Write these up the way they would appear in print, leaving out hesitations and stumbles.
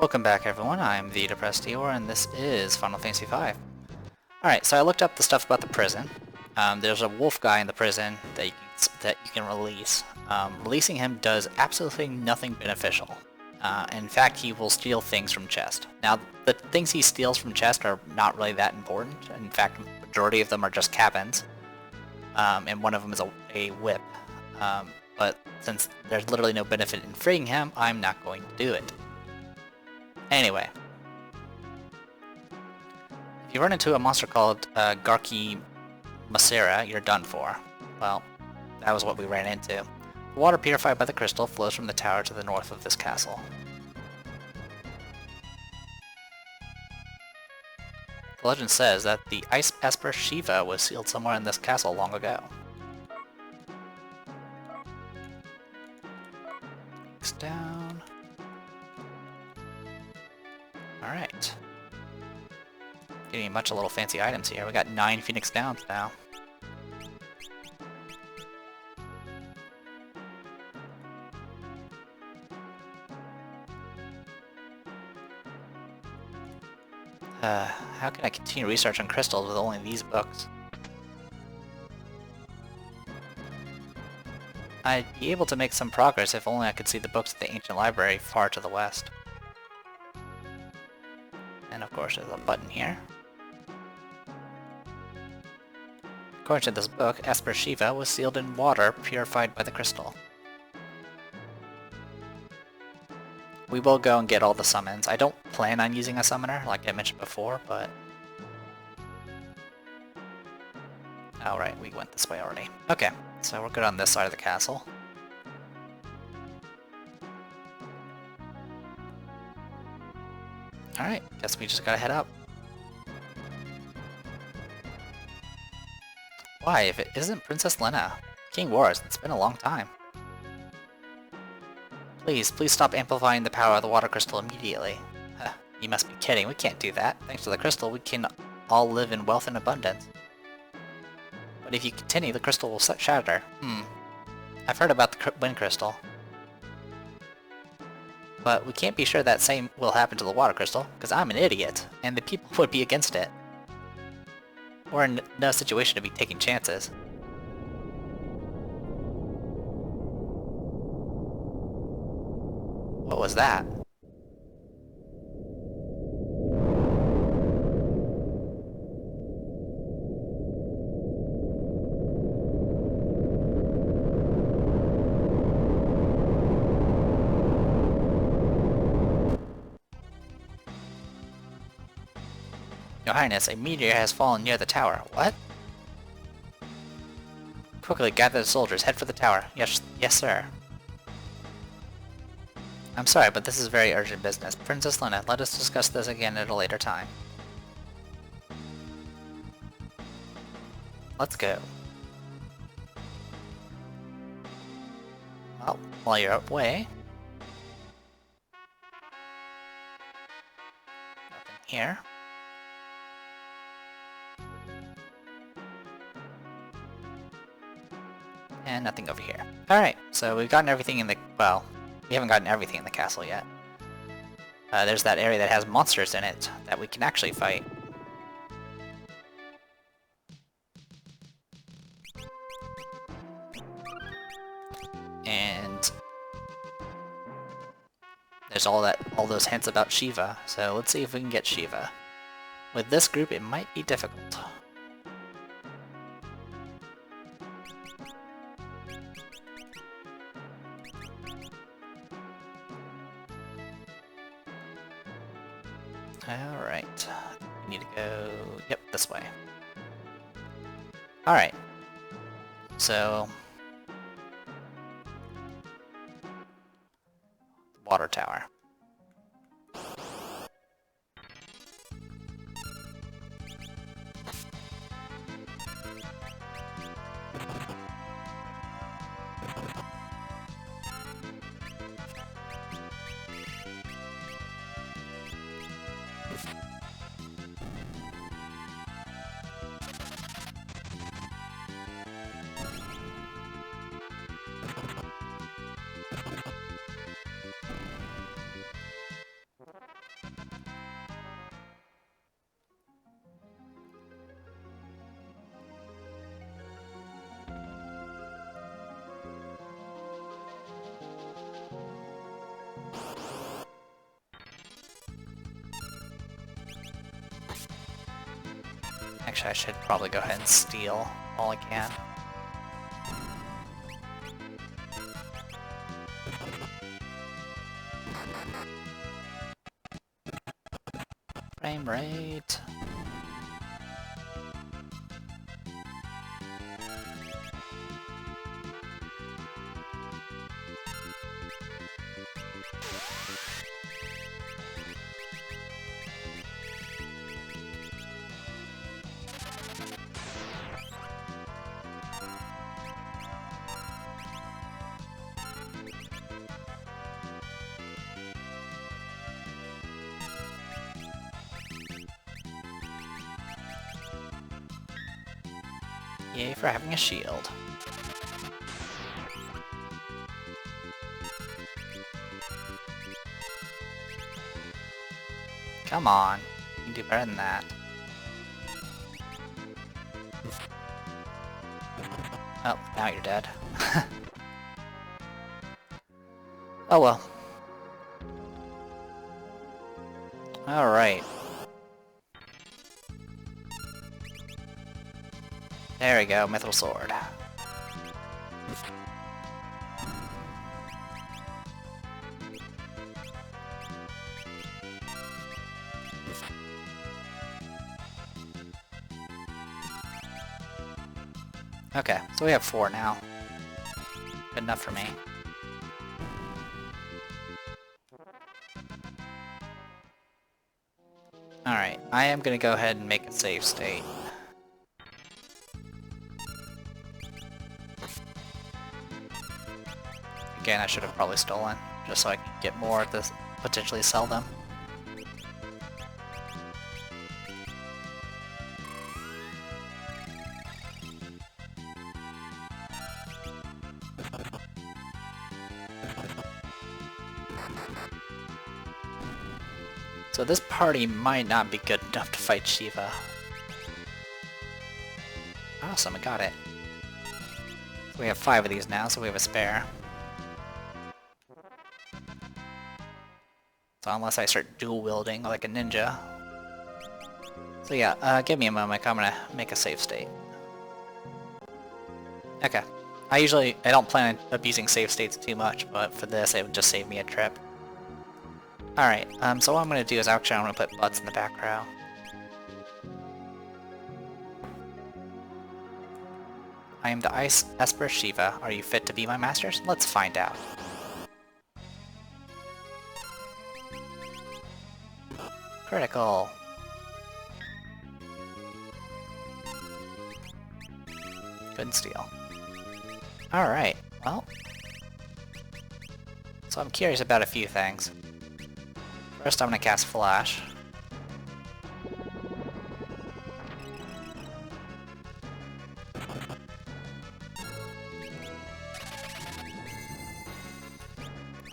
Welcome back everyone, I'm the Depressed Eeyore, and this is Final Fantasy V. Alright, so I looked up the stuff about the prison. There's a wolf guy in the prison that you can release. Releasing him does absolutely nothing beneficial. In fact, he will steal things from chest. Now, the things he steals from chest are not really that important. In fact, the majority of them are just cabins. And one of them is a whip. But since there's literally no benefit in freeing him, I'm not going to do it. Anyway, if you run into a monster called Garki Masera, you're done for. Well, that was what we ran into. The water purified by the crystal flows from the tower to the north of this castle. The legend says that the Ice Esper Shiva was sealed somewhere in this castle long ago. Next down. Alright. Getting a bunch of little fancy items here. We got 9 Phoenix Downs now. How can I continue research on crystals with only these books? I'd be able to make some progress if only I could see the books at the ancient library far to the west. And of course there's a button here. According to this book, Esper Shiva was sealed in water purified by the crystal. We will go and get all the summons. I don't plan on using a summoner, like I mentioned before, but... Alright, we went this way already. Okay, so we're good on this side of the castle. Alright, guess we just gotta head up. Why, if it isn't Princess Lena? King Wars, it's been a long time. Please stop amplifying the power of the water crystal immediately. You must be kidding, we can't do that. Thanks to the crystal, we can all live in wealth and abundance. But if you continue, the crystal will shatter. I've heard about the wind crystal. But we can't be sure that same will happen to the water crystal, because I'm an idiot, and the people would be against it. We're in no situation to be taking chances. What was that? Your Highness, a meteor has fallen near the tower. What? Quickly gather the soldiers, head for the tower. Yes, sir. I'm sorry, but this is very urgent business. Princess Lena, let us discuss this again at a later time. Let's go. Well, while you're away... Nothing here. And nothing over here. Alright, so we've gotten everything in the... well, we haven't gotten everything in the castle yet. There's that area that has monsters in it that we can actually fight. And there's all those hints about Shiva, so let's see if we can get Shiva. With this group, it might be difficult. Alright, we need to go, yep, this way. Alright, so... water tower. Actually, I should probably go ahead and steal all I can. Frame rate. Yay for having a shield. Come on, you can do better than that. Oh, now you're dead. Oh well. Alright. There we go, Mithril Sword. Okay, so we have 4 now. Good enough for me. Alright, I am gonna go ahead and make a save state. Again, I should have probably stolen, just so I can get more to potentially sell them. So this party might not be good enough to fight Shiva. Awesome, I got it. We have 5 of these now, so we have a spare. So unless I start dual wielding like a ninja. So yeah, give me a moment, I'm gonna make a save state. Okay. I don't plan on abusing save states too much, but for this it would just save me a trip. Alright, so what I'm gonna do is actually I'm gonna put Butts in the back row. I am the Ice Esper Shiva. Are you fit to be my masters? Let's find out. Critical. Couldn't steal. Alright, well. So I'm curious about a few things. First I'm gonna cast Flash.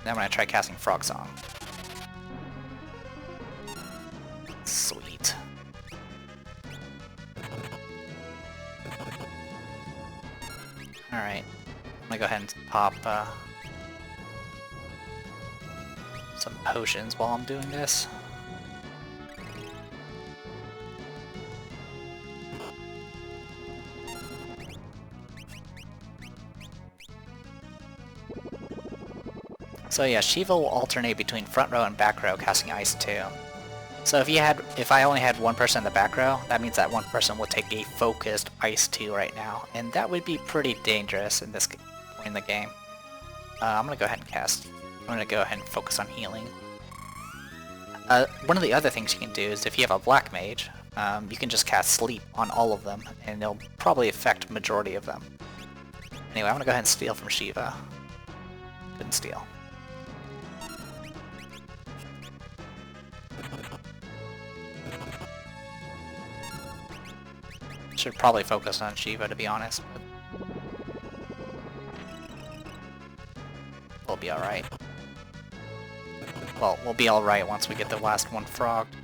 Then I'm gonna try casting Frog Song. Sweet. Alright. I'm gonna go ahead and pop some potions while I'm doing this. So yeah, Shiva will alternate between front row and back row casting Ice 2. So if I only had one person in the back row, that means that one person would take a focused Ice 2 right now, and that would be pretty dangerous in this point in the game. I'm gonna go ahead and focus on healing. One of the other things you can do is if you have a Black Mage, you can just cast Sleep on all of them, and it'll probably affect majority of them. Anyway, I'm gonna go ahead and steal from Shiva. Couldn't steal. Should probably focus on Shiva, to be honest. But we'll be alright. Well, we'll be alright once we get the last one frogged.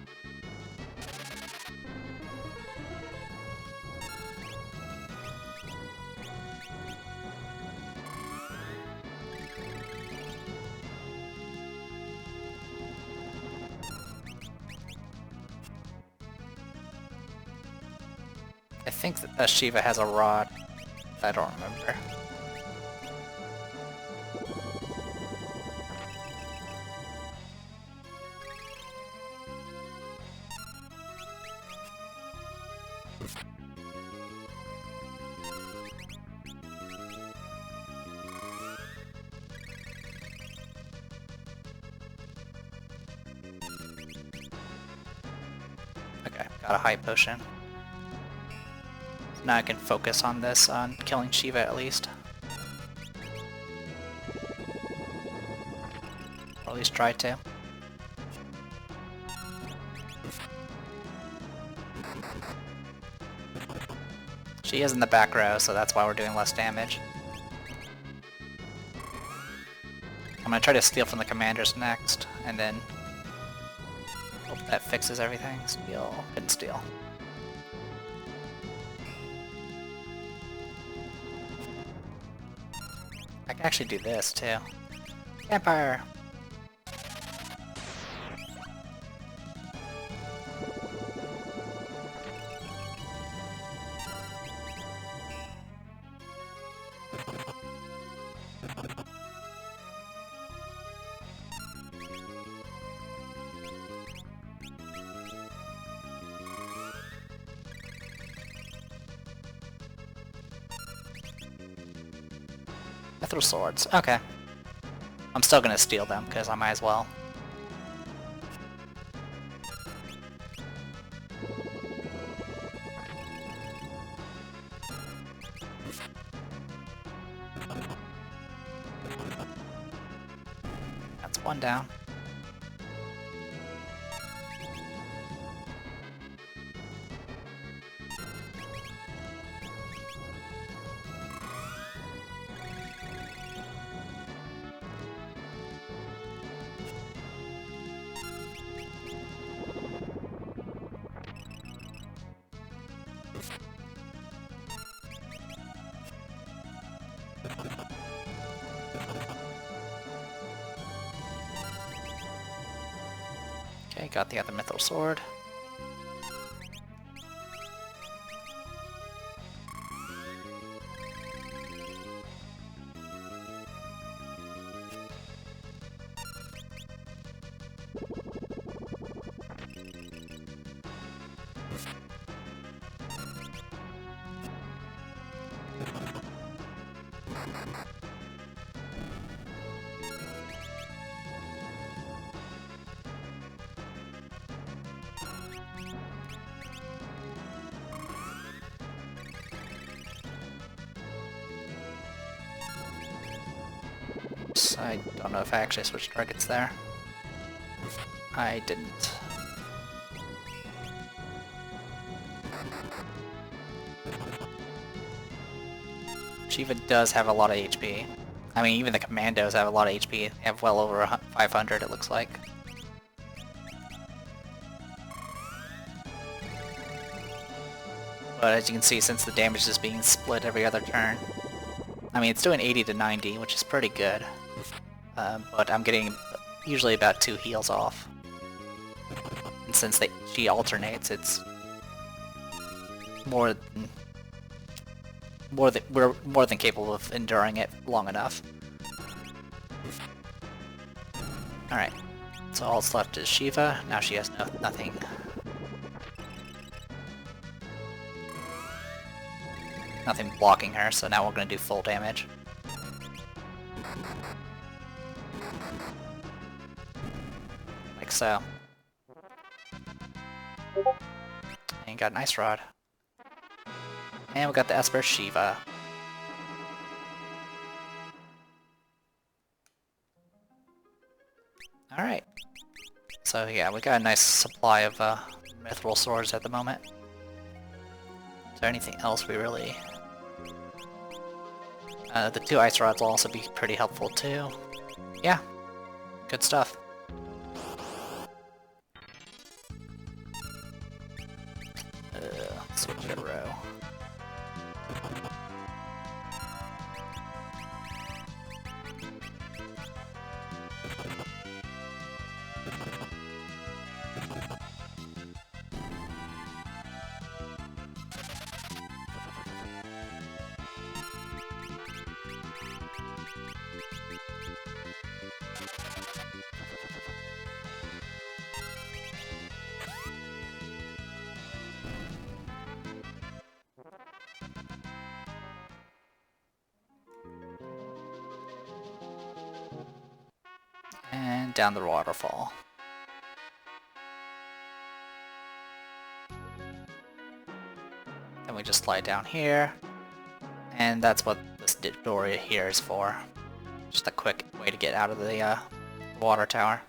I think that Shiva has a rod. I don't remember. Okay, got a high potion. Now I can focus on this, on killing Shiva at least. Or at least try to. She is in the back row, so that's why we're doing less damage. I'm gonna try to steal from the commanders next, and then hope that fixes everything. Steal. Couldn't steal. I can actually do this too. Empire! Mithril swords. Okay. I'm still gonna steal them, because I might as well. That's one down. Okay, got the other mithril sword. Oops, I don't know if I actually switched targets there. I didn't. Shiva does have a lot of HP. I mean, even the commandos have a lot of HP. They have well over 500, it looks like. But as you can see, since the damage is being split every other turn, I mean, it's doing 80 to 90, which is pretty good. But I'm getting usually about 2 heals off. And since she alternates, it's we're more than capable of enduring it long enough. Alright, so all that's left is Shiva. Now she has nothing. Nothing blocking her, so now we're going to do full damage. Like so. And got an ice rod. And we got the Esper Shiva. Alright. So yeah, we got a nice supply of mithril swords at the moment. Is there anything else we really... the 2 ice rods will also be pretty helpful too. Yeah, good stuff. Switch to row. And down the waterfall. Then we just slide down here. And that's what this door here is for. Just a quick way to get out of the water tower.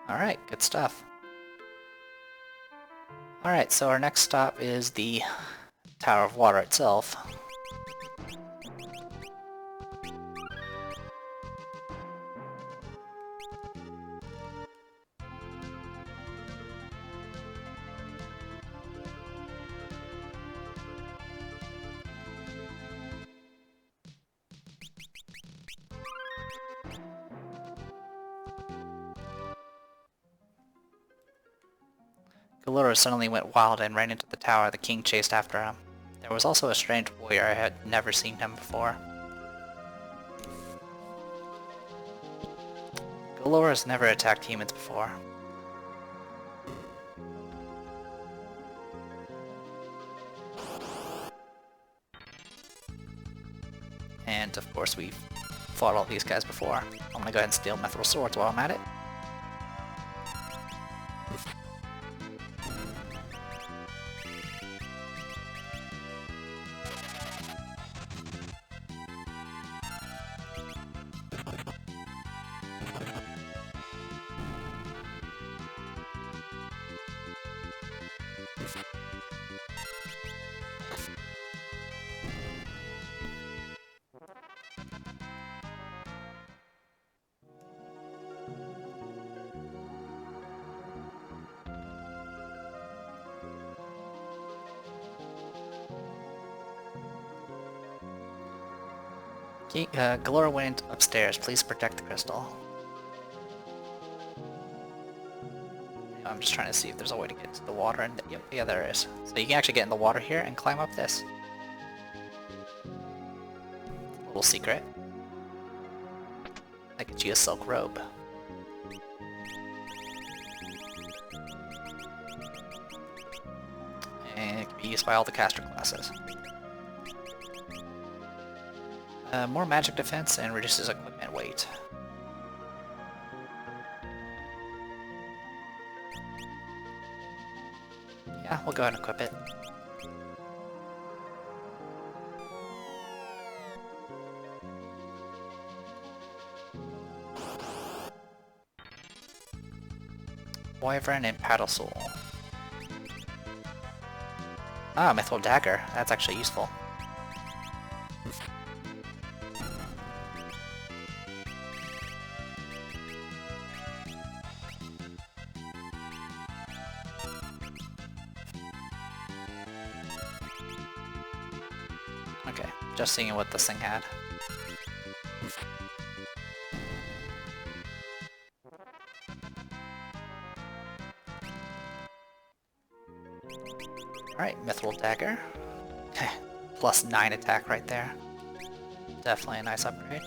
Alright, good stuff. Alright, so our next stop is the Tower of Water itself. Galura suddenly went wild and ran into the tower. The king chased after him. There was also a strange warrior. I had never seen him before. Galura has never attacked humans before. And of course we've fought all these guys before. I'm gonna go ahead and steal Mithril Swords while I'm at it. Galura went upstairs. Please protect the crystal. I'm just trying to see if there's a way to get to the water, and yep, yeah, there is. So you can actually get in the water here and climb up this. Little secret. That gets you a silk robe. And it can be used by all the caster classes. More magic defense and reduces equipment weight. Yeah, we'll go ahead and equip it. Wyvern and Paddle Soul. Ah, Mithril Dagger. That's actually useful. Okay, just seeing what this thing had. Alright, Mithril Dagger. Plus 9 attack right there. Definitely a nice upgrade.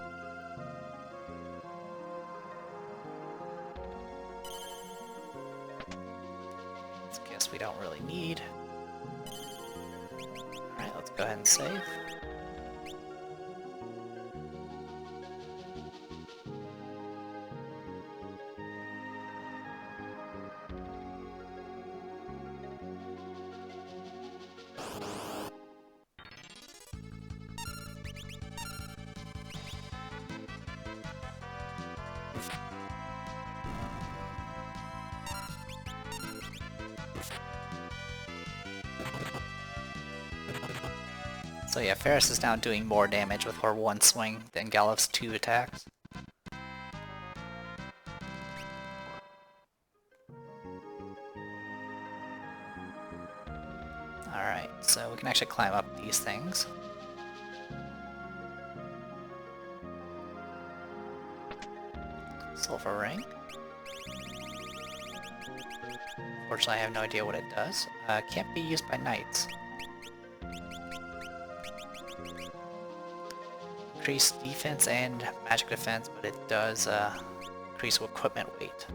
Guess we don't really need. Alright, let's go ahead and save. So yeah, Ferris is now doing more damage with her one swing than Galuf's 2 attacks. Alright, so we can actually climb up these things. Sulfur ring. Unfortunately, I have no idea what it does. Can't be used by knights. Increase defense and magic defense, but it does increase equipment weight.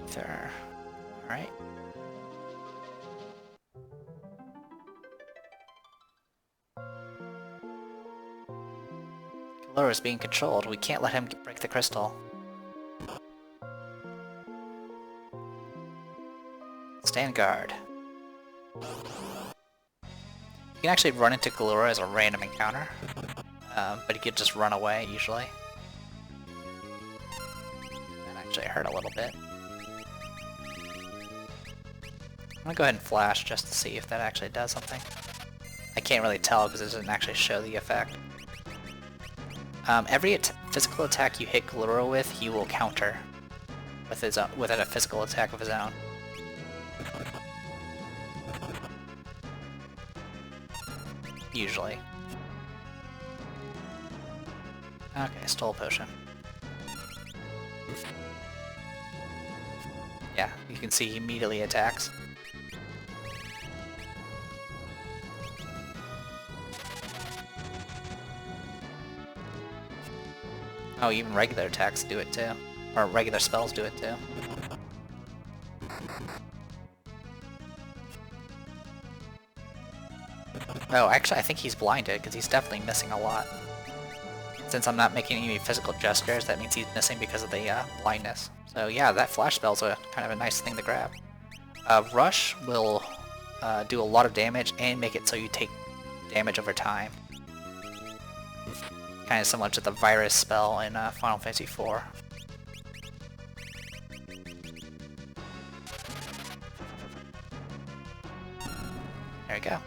Ether. Alright. Galura is being controlled. We can't let him break the crystal. Stand guard. You can actually run into Galura as a random encounter, but he could just run away usually. That actually hurt a little bit. I'm gonna go ahead and flash just to see if that actually does something. I can't really tell because it doesn't actually show the effect. Every physical attack you hit Galura with, he will counter with his own, with a physical attack of his own. Usually. Okay, stole potion. Yeah, you can see he immediately attacks. Oh, even regular attacks do it too. Or regular spells do it too. Oh, actually I think he's blinded, because he's definitely missing a lot. Since I'm not making any physical gestures, that means he's missing because of the blindness. So yeah, that flash spell's a kind of a nice thing to grab. Rush will do a lot of damage and make it so you take damage over time. Kind of similar to the virus spell in Final Fantasy IV. There we go.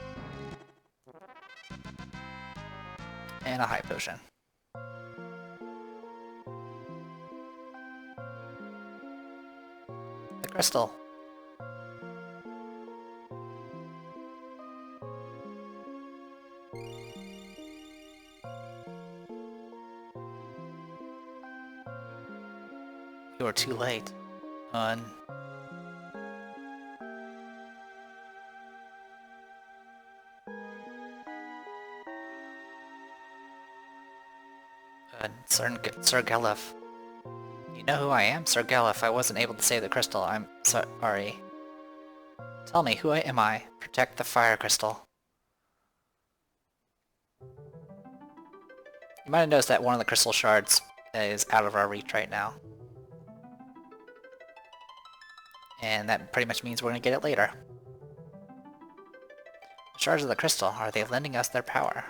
And a high potion. The crystal. You are too late. Sir Gelef. You know who I am? Sir Gelef. I wasn't able to save the crystal. I'm sorry. Tell me, who am I? Protect the fire crystal. You might have noticed that one of the crystal shards is out of our reach right now. And that pretty much means we're gonna get it later. The shards of the crystal, are they lending us their power?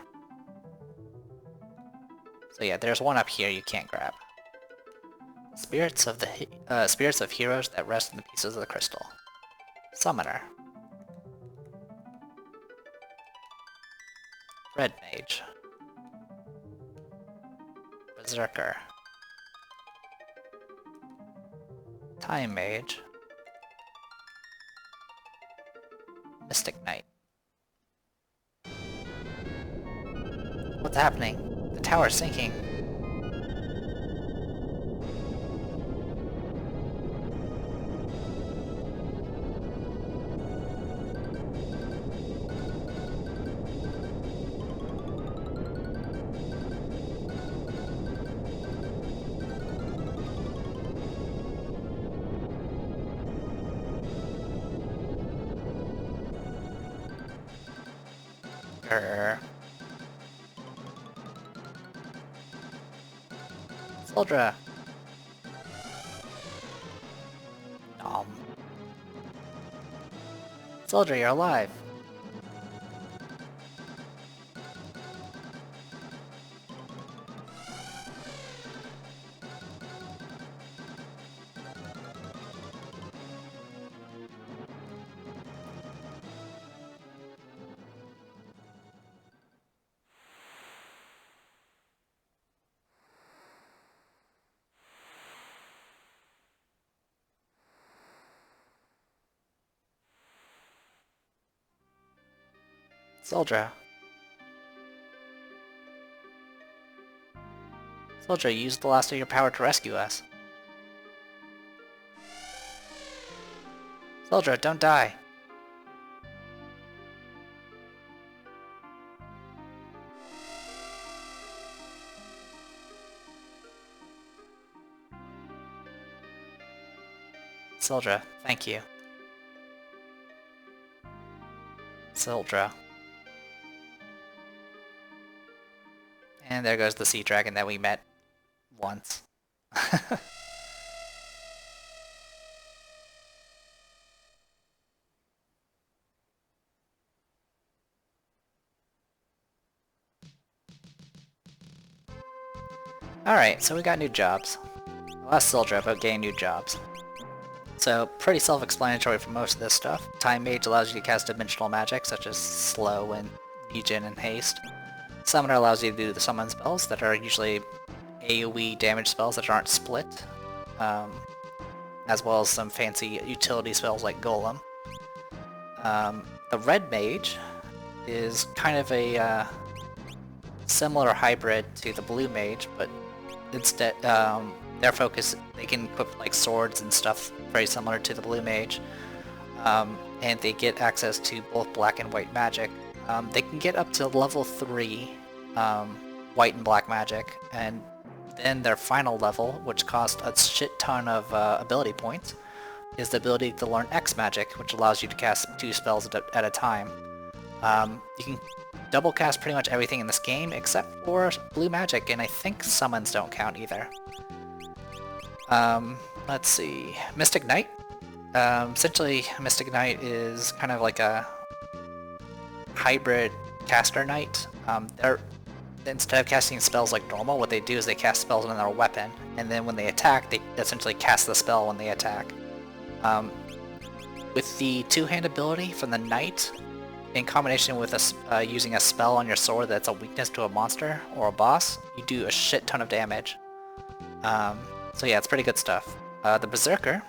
So yeah, there's one up here you can't grab. Spirits of heroes that rest in the pieces of the crystal. Summoner. Red Mage. Berserker. Time Mage. Mystic Knight. What's happening? The tower's sinking. Soldra. Soldra, you're alive. Sildra. Sildra, you used the last of your power to rescue us. Sildra, don't die. Sildra, thank you. Sildra. And there goes the sea dragon that we met once. Alright, so we got new jobs. Less Sildra, but getting new jobs. So, pretty self-explanatory for most of this stuff. Time Mage allows you to cast dimensional magic, such as Slow and Regen and Haste. Summoner allows you to do the summon spells that are usually AoE damage spells that aren't split, as well as some fancy utility spells like Golem. The Red Mage is kind of a similar hybrid to the Blue Mage, but instead, their focus, they can equip like swords and stuff very similar to the Blue Mage, and they get access to both black and white magic. They can get up to level 3 white and black magic, and then their final level, which costs a shit ton of ability points, is the ability to learn X magic, which allows you to cast 2 spells at a time. You can double cast pretty much everything in this game except for blue magic, and I think summons don't count either. Let's see. Mystic Knight. Essentially, Mystic Knight is kind of like a hybrid caster knight. Instead of casting spells like normal, what they do is they cast spells on their weapon, and then when they attack, they essentially cast the spell when they attack. With the two-hand ability from the knight, in combination with using a spell on your sword that's a weakness to a monster or a boss, you do a shit ton of damage. So yeah, it's pretty good stuff. The Berserker,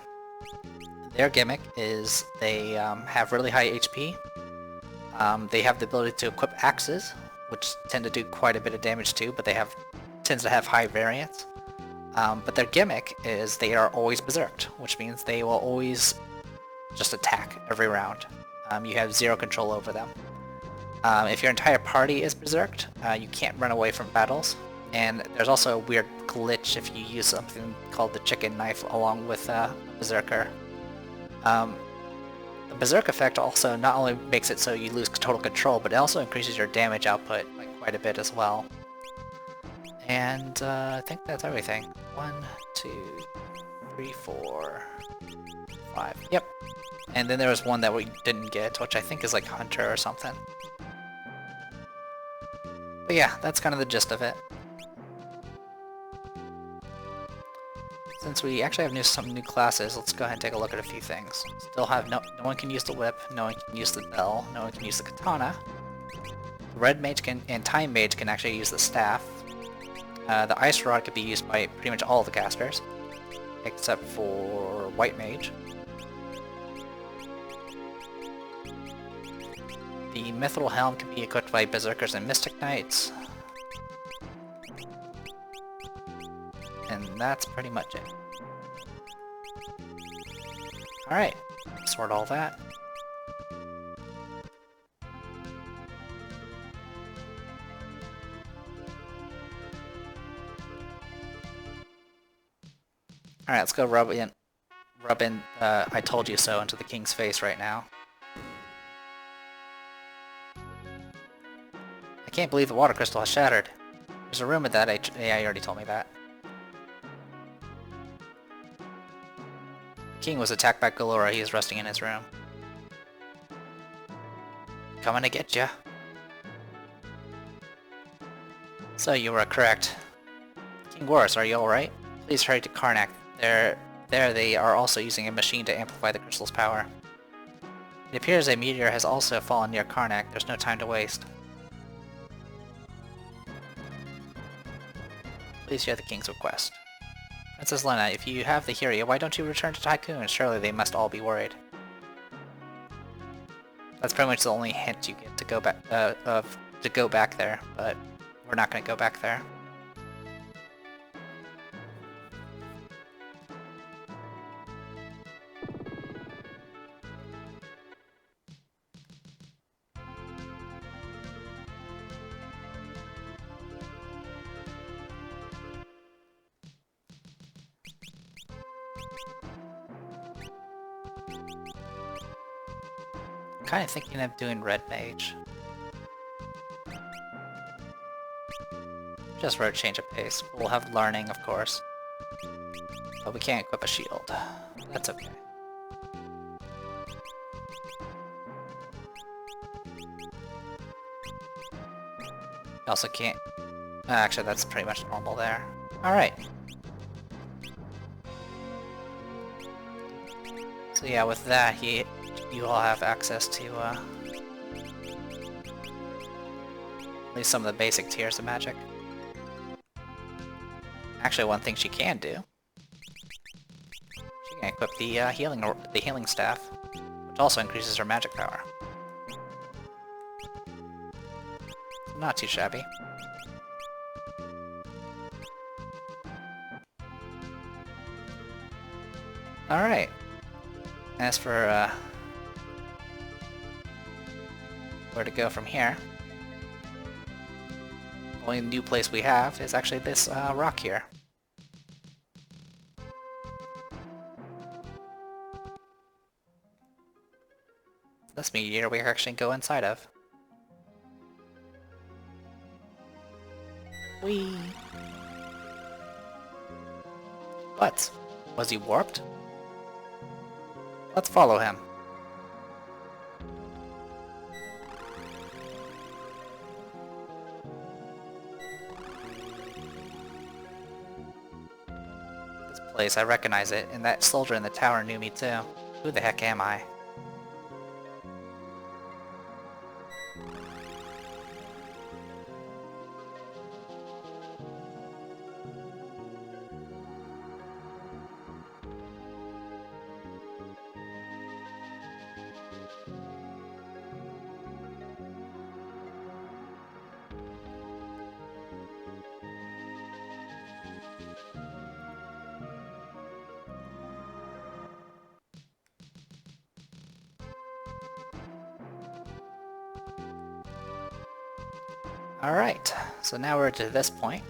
their gimmick is they have really high HP. They have the ability to equip axes, which tend to do quite a bit of damage too, but they tends to have high variance. But their gimmick is they are always berserked, which means they will always just attack every round. You have zero control over them. If your entire party is berserked, you can't run away from battles. And there's also a weird glitch if you use something called the chicken knife along with Berserker. The Berserk effect also not only makes it so you lose total control, but it also increases your damage output like quite a bit as well. And I think that's everything. 1, 2, 3, 4, 5. Yep. And then there was one that we didn't get, which I think is like Hunter or something. But yeah, that's kind of the gist of it. Since we actually have some new classes, let's go ahead and take a look at a few things. Still have no one can use the whip, no one can use the bell, no one can use the katana. Red Mage and Time Mage can actually use the staff. The Ice Rod could be used by pretty much all the casters, except for White Mage. The Mithril Helm can be equipped by Berserkers and Mystic Knights. And that's pretty much it. Alright, sort all that. Alright, let's go rub in I told you so into the king's face right now. I can't believe the water crystal has shattered. There's a rumor that AI already told me that. The king was attacked by Galora. He is resting in his room. Coming to get ya. So you were correct. King Warus, are you alright? Please hurry to Karnak. There they are also using a machine to amplify the crystal's power. It appears a meteor has also fallen near Karnak. There's no time to waste. Please hear the king's request. Princess Lena, if you have the Hyria, why don't you return to Tycoon? Surely they must all be worried. That's pretty much the only hint you get to go back to go back there, but we're not going to go back there. I'm kind of thinking of doing Red Mage. Just for a change of pace. We'll have learning, of course. But we can't equip a shield. That's okay. Also can't... Actually, that's pretty much normal there. Alright. So yeah, with that, you all have access to at least some of the basic tiers of magic. Actually, one thing she can do, she can equip the healing staff, which also increases her magic power. Not too shabby. Alright. As for where to go from here, the only new place we have is actually this rock here. This meteor we actually go inside of. Whee! But, was he warped? Let's follow him. This place, I recognize it, and that soldier in the tower knew me too. Who the heck am I? Alright, so now we're to this point.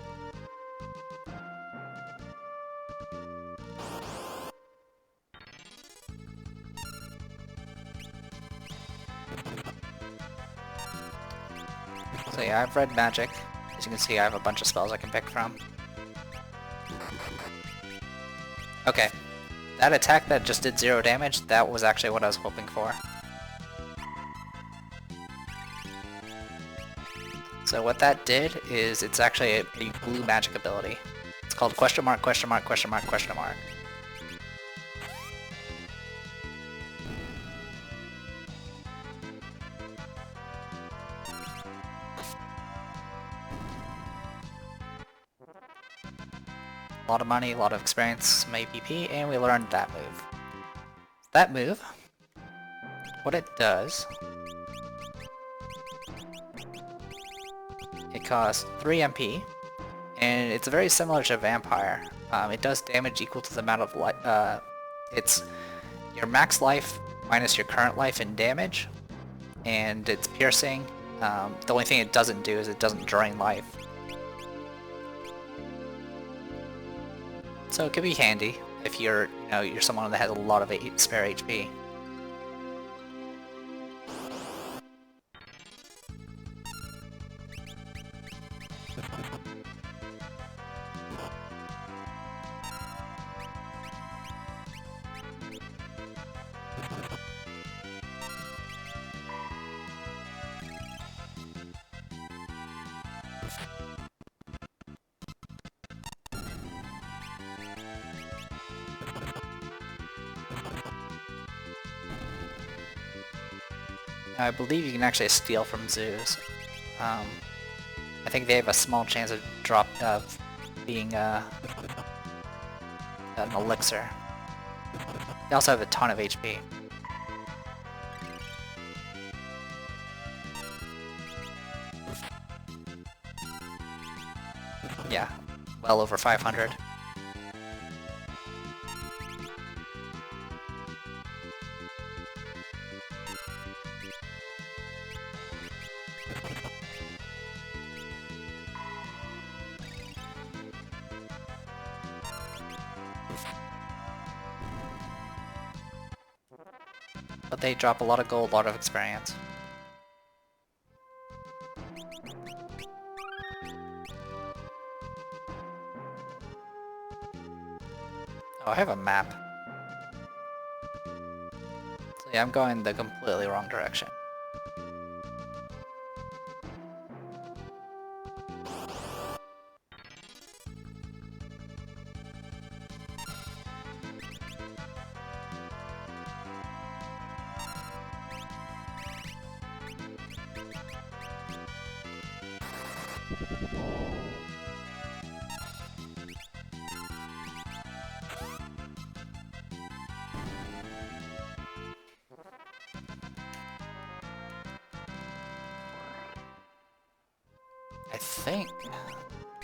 So yeah, I've read magic. As you can see, I have a bunch of spells I can pick from. Okay, that attack that just did 0 damage, that was actually what I was hoping for. So what that did is it's actually a blue magic ability. It's called question mark, question mark, question mark, question mark. A lot of money, a lot of experience, some APP, and we learned that move. That move, what it does, it costs 3 MP, and it's very similar to Vampire. It does damage equal to the amount of life, it's your max life minus your current life in damage, and it's piercing. The only thing it doesn't do is it doesn't drain life. So it could be handy if you're someone that has a lot of spare HP. I believe you can actually steal from zoos. I think they have a small chance of being an elixir. They also have a ton of HP. yeah, well over 500. But they drop a lot of gold, a lot of experience. Oh, I have a map. So yeah, I'm going the completely wrong direction. I think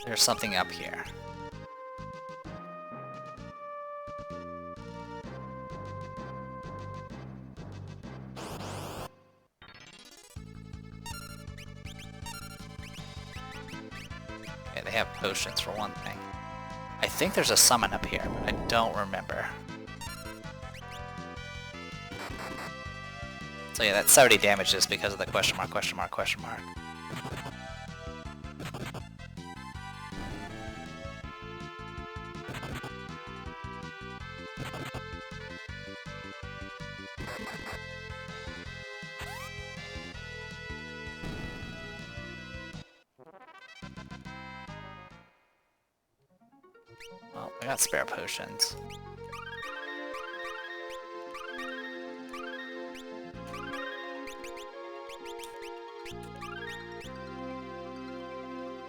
there's something up here. Okay, they have potions for one thing. I think there's a summon up here, but I don't remember. So yeah, that 70 damage is because of the question mark, question mark, question mark. Well, we got spare potions.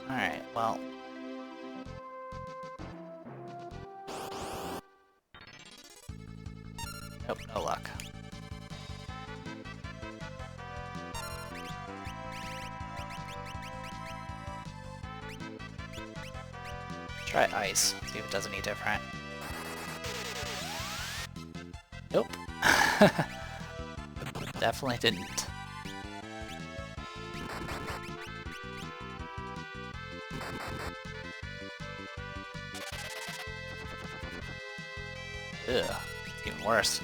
Alright, well... Nope, no luck. Try ice, see if it does any different. Nope. Definitely didn't. Ugh, it's even worse.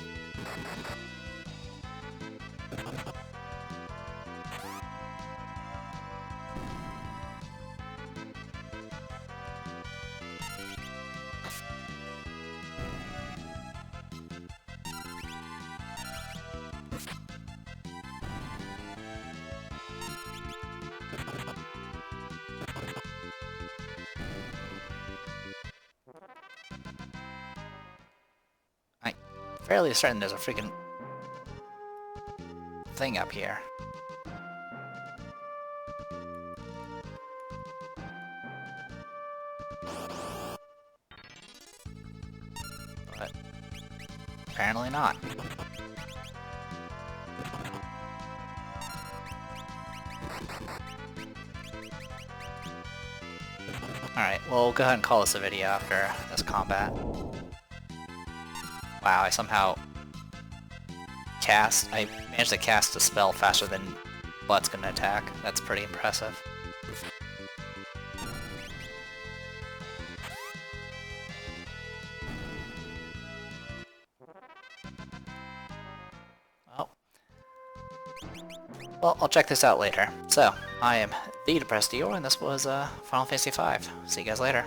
Fairly certain there's a freaking thing up here. But apparently not. Alright, well, we'll go ahead and call this a video after this combat. Wow, I somehow I managed to cast a spell faster than what's gonna attack. That's pretty impressive. Well, I'll check this out later. So, I am the Depressed Eeyore, and this was Final Fantasy V. See you guys later.